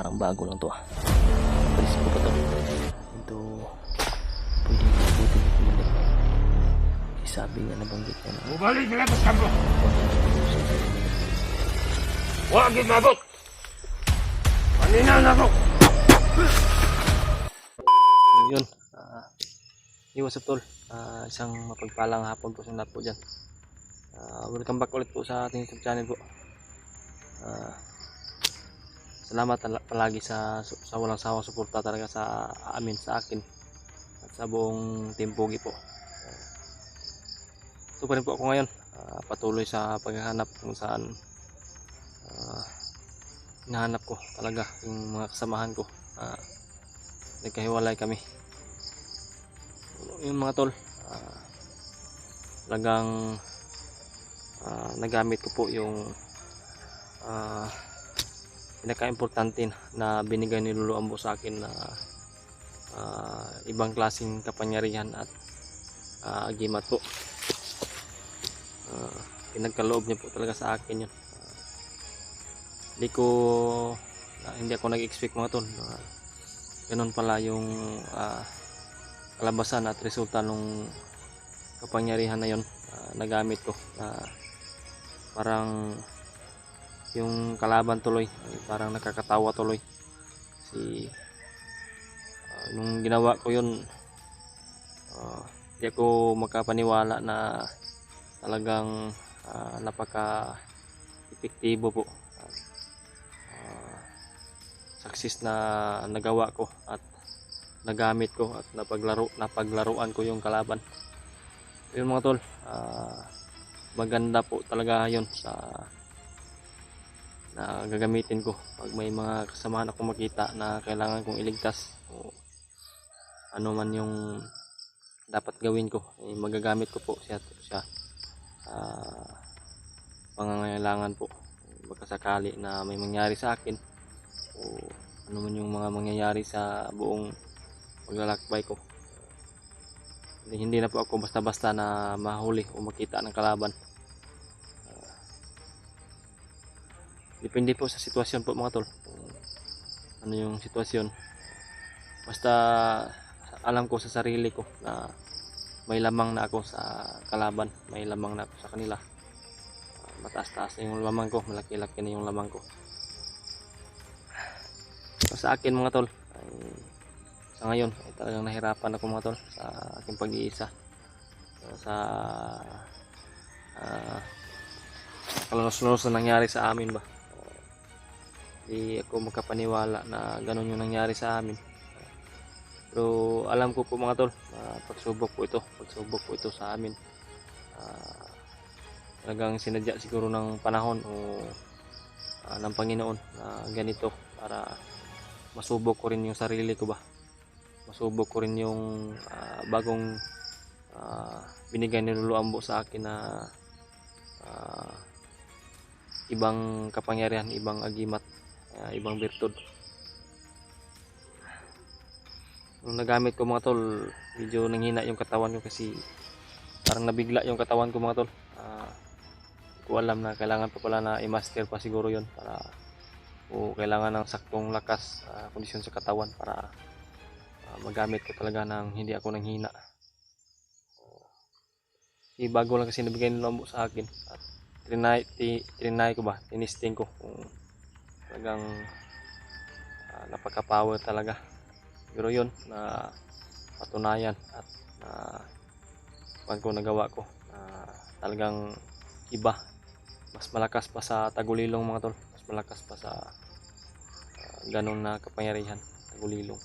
parang bago lang to ah. Palis ko pa to. Ito, pwede ikutin ito mali. Sabi nga nabanggit niya na. Bumalik na lang sa kampo! Huwag ginabot! Kanina na ako! Yun, what's up tol? Isang mapagpalang hapon po sa lahat po dyan. Welcome back ulit po sa ating YouTube channel po. Salamat palagi sa walang sawang suporta talaga sa amin, sa akin at sa buong Team Pogi po. Ito pa rin po ako ngayon, patuloy sa paghahanap kung saan hinahanap ko talaga yung mga kasamahan ko. Nagkahiwalay kami. Yung mga tol, talagang nagamit ko po yung pinaka-importante na binigay ni Lolo Ambo sa akin na ibang klaseng kapangyarihan at agimat po. Pinagkaloob niya po talaga sa akin yun. Hindi ako nag-expect mga tol. Ganun pala yung kalabasan at resulta nung kapangyarihan na yun. Nagamit ko. Parang yung kalaban tuloy, parang nakakatawa tuloy. Kasi nung ginawa ko yun, hindi ako makapaniwala na talagang napaka-epektibo po. Success na nagawa ko at nagamit ko at napaglaruan ko yung kalaban. Yun mga tol, maganda po talaga yun sa na gagamitin ko pag may mga kasamahan ako makita na kailangan kong iligtas o ano man yung dapat gawin ko, magagamit ko po siya pangangailangan po. Baka sakali na may mangyari sa akin o ano man yung mga mangyayari sa buong paglalakbay ko, hindi na po ako basta-basta na mahuli o makita ng kalaban. Depende po sa sitwasyon po mga tol, ano yung sitwasyon. Basta alam ko sa sarili ko na may lamang na ako sa kalaban, may lamang na ako sa kanila. Mataas-taas na yung lamang ko, malaki-laki na yung lamang ko. So, sa akin mga tol, sa ngayon ay talagang nahirapan ako mga tol sa aking pag-iisa. Sa kalanos-lanos na nangyari sa amin ba. Hindi ako makapaniwala na ganun yung nangyari sa amin. Pero alam ko po mga tol, pagsubok po ito sa amin. Talagang sinadya siguro ng panahon o ng Panginoon na ganito para masubok ko rin yung sarili ko ba. Masubok ko rin yung bagong binigay ni Lolo Ambo sa akin na ibang kapangyarihan, ibang agimat, ibang birtud. Nung nagamit ko mga tol, medyo nanghina yung katawan ko kasi parang nabigla yung katawan ko mga tol. Hindi ko alam na kailangan pa pala na i-master pa siguro yun para o kailangan ng saktong lakas, kondisyon sa katawan para magamit ko talaga ng hindi ako nanghina. Bago lang kasi nabigay ng Lolo sa akin at trinay ko ba, tinisting ko kung talagang napaka-power talaga. Pero yun na patunayan at pag ko nagawa ko talagang iba, mas malakas pa sa tagulilong mga tol, mas malakas pa sa ganun na kapangyarihan. Tagulilong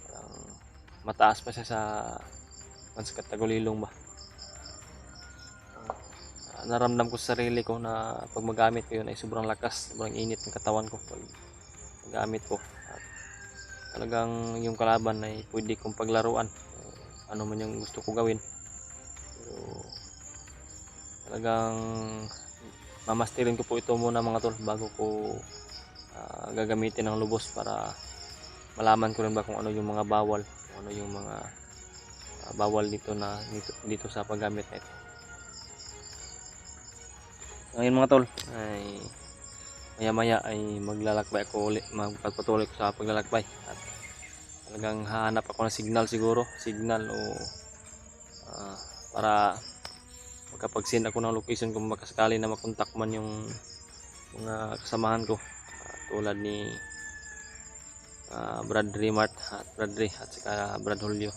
parang mataas pa siya sa manskat tagulilong ba. Naramdam ko sa sarili ko na pag magamit ko yun ay sobrang lakas, sobrang init ng katawan ko pag magamit ko. At talagang yung kalaban ay pwede kong paglaruan, ano man yung gusto ko gawin. Pero talagang mamasterin ko po ito muna mga tol bago ko gagamitin ng lubos para malaman ko rin ba kung ano yung mga bawal, kung ano yung mga bawal dito sa paggamit nito. Ngayon mga tol ay maya-maya ay maglalakbay ako ulit, magpapatuloy ko sa paglalakbay at talagang hahanap ako ng signal siguro, signal o para makapag-send ako ng location kung makasakali na makontak man yung mga kasamahan ko tulad ni Brad Remart at Bradley at saka Brad Julio.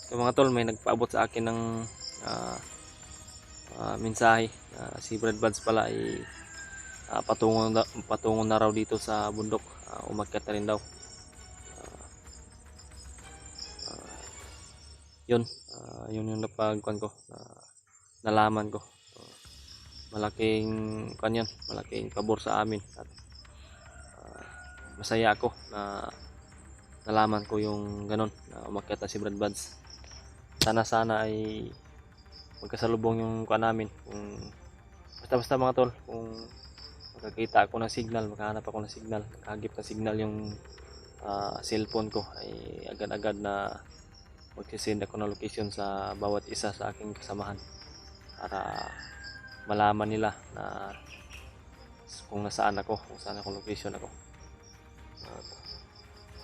So mga tol, may nagpaabot sa akin ng mensahe. Si Brad Buds pala ay patungo na raw dito sa bundok, umakyat na rin daw. Yun yung napagkuhan ko, nalaman ko. Malaking kanyan, malaking pabor sa amin at masaya ako na nalaman ko yung ganun na umakyat na si Brad Buds. Sana ay magkasalubong yung kuha namin. Kung basta mga tol, kung makakita ako ng signal, makahanap ako ng signal, makahagip ng signal yung cellphone ko, ay agad-agad na magsisend ako ng location sa bawat isa sa aking kasamahan para malaman nila na kung nasaan ako, kung saan akong location ako.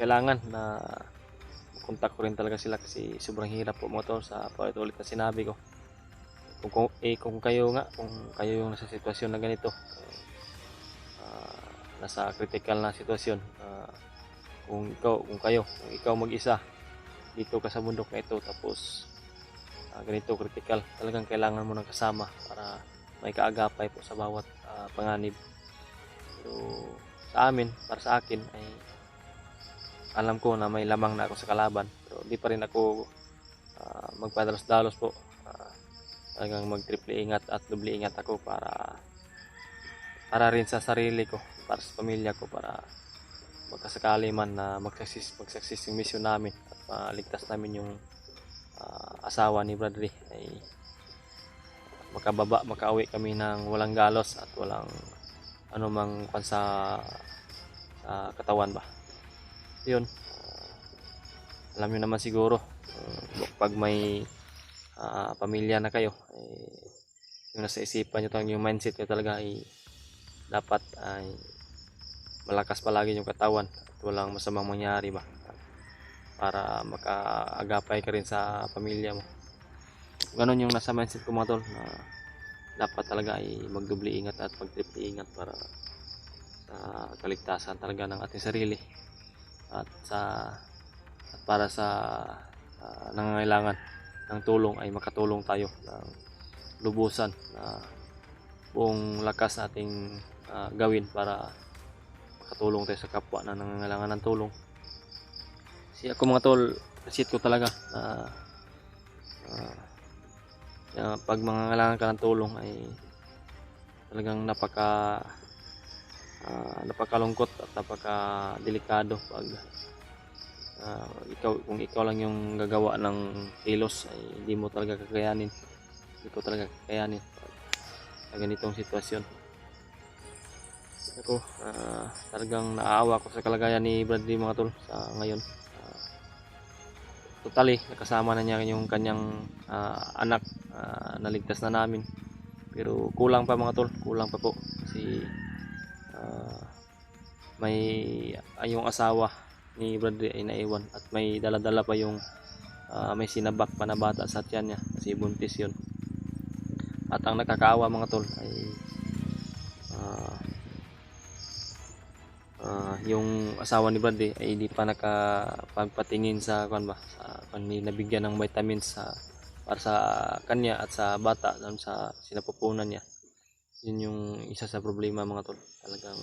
Kailangan na kontak ko rin talaga sila kasi sobrang hirap po mga tol sa paulit-ulit na sinabi ko. Kung kayo yung nasa sitwasyon na ganito, nasa critical na sitwasyon, kung ikaw mag-isa dito ka sa bundok na ito, tapos ganito critical, talagang kailangan mo ng kasama para may kaagapay po sa bawat panganib. Pero sa amin, para sa akin ay alam ko na may lamang na ako sa kalaban, pero di pa rin ako magpadalos-dalos po. Talagang mag-triple ingat at doble ingat ako para rin sa sarili ko, para sa pamilya ko, para magkasakali man na mag-success yung mission namin at maligtas namin yung asawa ni Bradley, ay makauwi kami ng walang galos at walang anumang sa katawan ba. Yun, alam nyo naman siguro, pag may pamilya na kayo, yung nasa isipan nyo, yung mindset nyo talaga ay dapat ay malakas palagi yung katawan at walang masamang mangyari ba, para makaagapay ka rin sa pamilya mo. Ganon yung nasa mindset ko mga tol, na dapat talaga ay magdubli ingat at magtriple ingat para sa kaligtasan talaga ng ating sarili at para sa nangangailangan ng tulong ay makatulong tayo ng lubusan na buong lakas ating gawin para makatulong tayo sa kapwa na nangangailangan ng tulong. Kasi ako mga tol, appreciate ko talaga na pag mangangailangan ka ng tulong ay talagang napakalungkot at napakadelikado pag kung ikaw lang yung gagawa ng kilos, ay hindi mo talaga kakayanin, sa ganitong sitwasyon. Ako talagang naaawa ko sa kalagayan ni Bradley mga tol sa ngayon. Totally nakasama na niya yung kanyang anak, naligtas na namin, pero kulang pa mga tol, kulang pa po kasi may yung asawa ni Bradley ay naiwan at may dala-dala pa yung may sinabak pa na bata sa tiyan niya kasi buntis yun. At ang nakakaawa mga tol ay yung asawa ni Bradley ay hindi pa nakapagpatingin sa nabigyan ng vitamins para sa kanya at sa bata sa sinapupunan niya. Yun yung isa sa problema mga tol. Talagang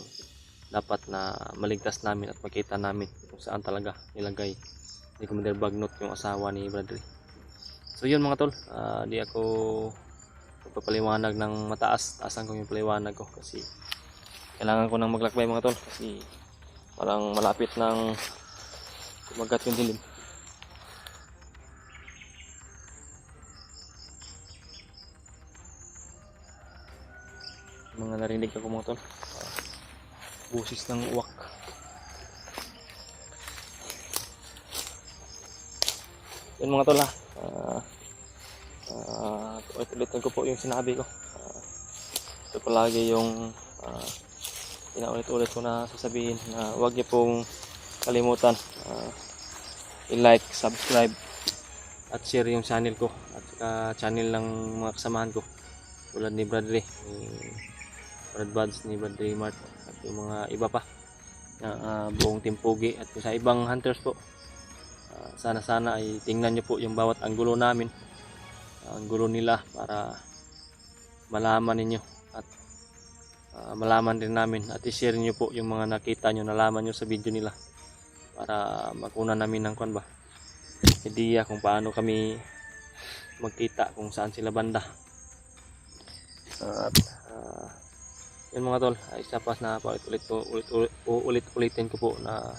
dapat na maligtas namin at makita namin kung saan talaga nilagay ni Commander Bagnot yung asawa ni Bradley. So yun mga tol, di ako magpapaliwanag ng mataas. Taasan ko yung paliwanag ko kasi kailangan ko nang maglakbay mga tol kasi parang malapit ng kumagat yung dilim. Mga narinig ako mga tol, busis ng uwak. Yun mga tol, ulit-ulitin ko po yung sinabi ko. Ito palagi yung pinaulit-ulit ko na sasabihin na huwag niyo pong kalimutan i-like, subscribe at share yung channel ko at saka channel ng mga kasamahan ko tulad ni Bradley, ni Brad Buds, ni Bradley Mart at yung mga iba pa na buong Team Pogi at sa ibang hunters po. Sana ay tingnan nyo po yung bawat anggulo namin, ang gulo nila, para malaman ninyo at malaman din namin at i-share nyo po yung mga nakita nyo, nalaman nyo sa video nila para maguna namin ng kwan ba, ideya kung paano kami magkita, kung saan sila banda. At yun mga tol, ay isa pa na ulit-ulitin ko po na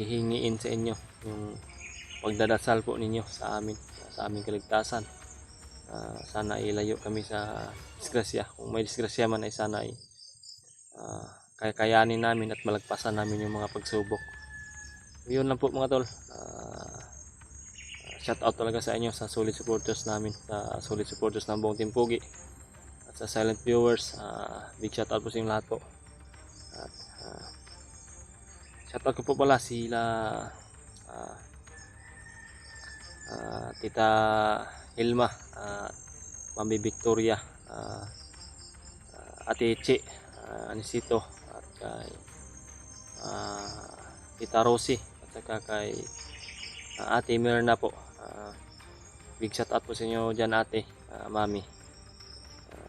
hihingiin sa inyo yung pagdadasal po ninyo sa amin, sa aming kaligtasan. Sana ilayo kami sa disgrasya. Kung may disgrasya man ay sana ay kakayanin namin at malagpasan namin yung mga pagsubok. Yun lang po mga tol. Shout out talaga sa inyo, sa solid supporters namin, sa solid supporters ng buong Team Pogi at sa silent viewers. Big shout out po sa inyo lahat po. At shout out ko po pala sila Tita Hilma, Mami Victoria, Ate Eche, Anisito, at kay Tita Rosie, at saka kay Ate Mirna po. Big shout out po sa inyo dyan, ate, mami.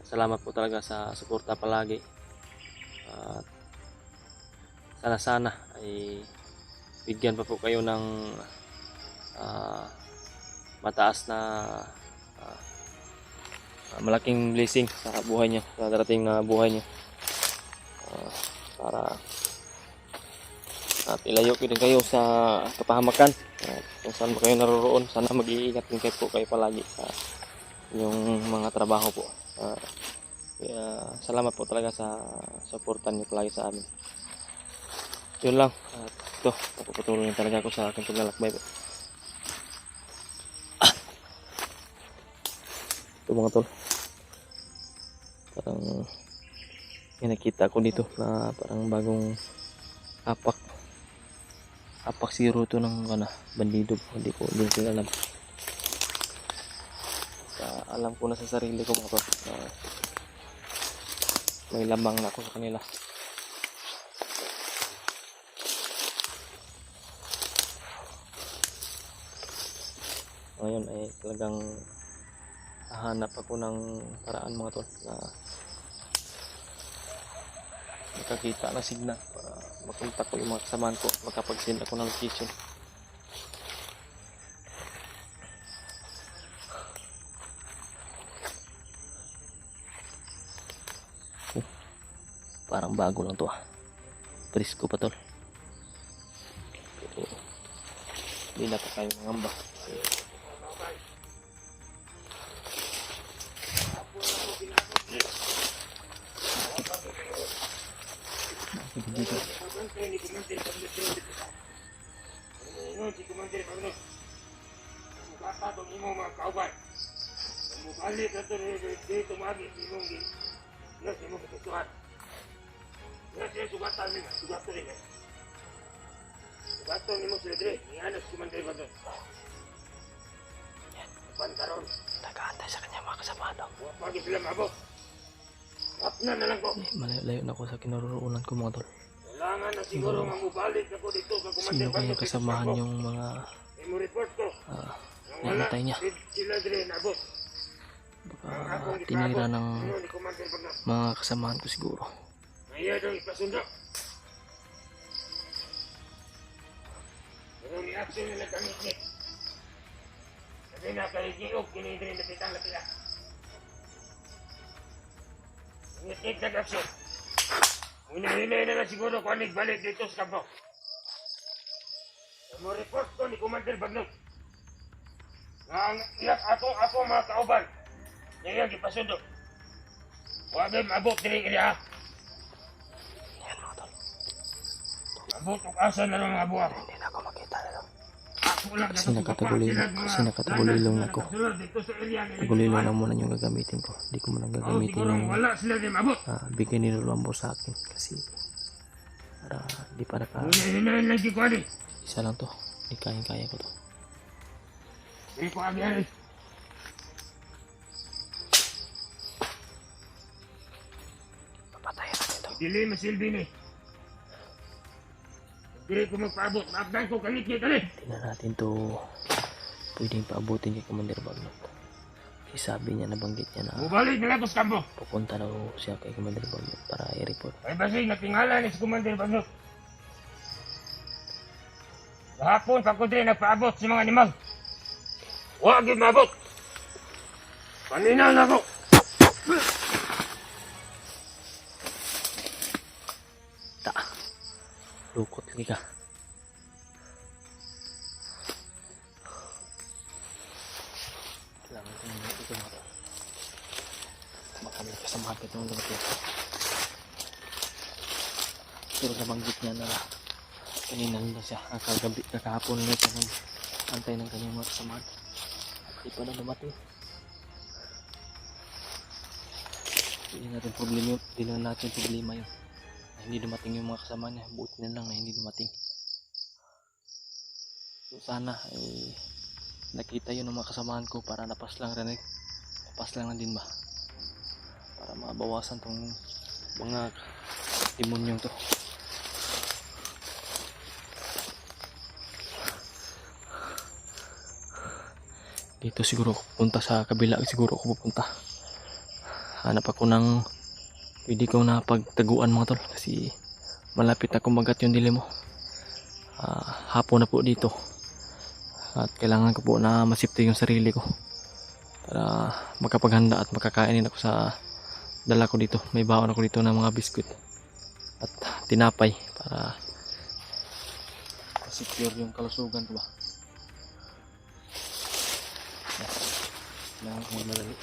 Salamat po talaga sa suporta palagi. Sana ay bigyan pa po kayo ng mataas na malaking blessing sa buhay niyo, sa darating na buhay niyo, para at ilayo din kayo sa kapahamakan. Kung saan ba kayo naroroon, sana mag-iingat din kayo po kayo palagi sa yung mga trabaho po. Kaya salamat po talaga sa suportan niyo palagi sa amin. Yun lang. At ito, napapatuloy talaga ako sa aking paglalakbay po. Ito mga tol, parang may nakita ko dito na parang bagong apak zero to ng bandido. Hindi ko alam. Alam ko na sa sarili ko mga tol na may lamang na ako sa kanila. Ngayon ay talagang hahanap ako ng paraan mga tol na makakita ng signal para makontak ko yung mga kasamahan ko, makapag-send ako ng location. Parang bago lang to presko pa tol, pero hindi na pa kayo mangamba. Dito. Si Commander Pagno, makakatong imo mga kauban. Mubalik na ito dito maging imong yes, imong katutuhan. Yes, sugatan nila, sugato nila. Sugato nimo sila dire, niyanas Commander Pagno. Pantaron. Nag-aantay sa kanya mga kasama daw. Huwag pagi sila mabot. Apna na lang ko. Malayo na ako sa kinaroroonan ko mga tol. Kailangan na siguro mamubalik ako dito sa Commander Sino kaya kasamahan yung mga Imo report ko. namatay niya? Sila dire nabot. Baka tinira ng mga kasamahan ko siguro. Maya daw ipasundo. Pero ni action nila kami ni. Sabi na kaligiog kinidrin na pitang lapila. Ngit na action. Hinahinay na lang siguro kung anig balik dito sa kampo. Mo report ko ni Commander Bagnog. Ang iyak ako mga kauban. Ngayon ipasundo. Huwag ay mabot diri iriya. Yan mga tol. Mabot kung asa na lang mga buwan. Hindi na ako makita na lang. Kasi nakatagulilong na ako. Tagulilong na muna yung gagamitin ko. Hindi ko muna gagamitin yung wala sila din mabot. bigay ni Lolo Ambo sa akin. Kasi Para di pa naka Hinahin lang di ko ani. isa lang to. Di kaya ko to. Hindi ko agyan. Papatayin natin to. Dili masilbi ni. Dili ko magpaabot. Maabdan ko kalit niya kali. Tingnan natin to. Pwedeng paabutin kay Commander Bagnot. Kasi sabi niya, nabanggit niya na Mubalik na lang ko sa kambo. pupunta daw siya kay Commander Bagnot para i-report. Ay basig natingala ni si Commander Bagnot. Kahapon pa ko din nagpaabot sa mga animal. Huwag yung mabot. Paninal na ko. Ta. Lukot lagi ka. Kailangan ko na ito mga to. Baka may kasamahan ka itong lumating. Pero nabanggit niya na kanina na siya. Kagabi, kakahapon na siya ng antay ng kanyang mga kasamahan. At di pa na dumating. Hindi natin problema yun. Hindi na natin problema yun. Na hindi dumating yung mga kasama niya. Buti na lang na hindi dumating. So sana ay nakita yun ng mga kasamahan ko para napas lang rin. Napas lang na din ba? Para mabawasan tong mga demonyong to. Dito siguro ako pupunta, sa kabila siguro ako pupunta. Hanap ako ng pwede kong napagtaguan mga tol kasi malapit na kumagat yung dilim mo. Hapon na po dito at kailangan ko po na masipte yung sarili ko para makapaghanda at makakainin ako sa dala ko dito. May baon ako dito ng mga biskuit at tinapay para secure yung kalusugan ko ba. Kailangan ko magmadali.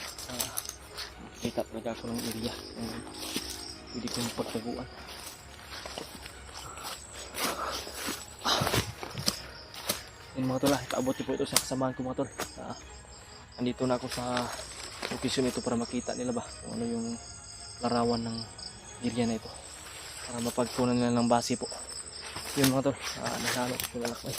Kita talaga ako ng area pwede kong pagtaguan. Yun mga tol, ipaabot po ito sa kasamahan ko mga tol. Andito na ako sa location ito para makita nila ba kung ano yung larawan ng area na ito para mapagkunan nila ng base po. Yun mga tol, nahanap ko lalakbay.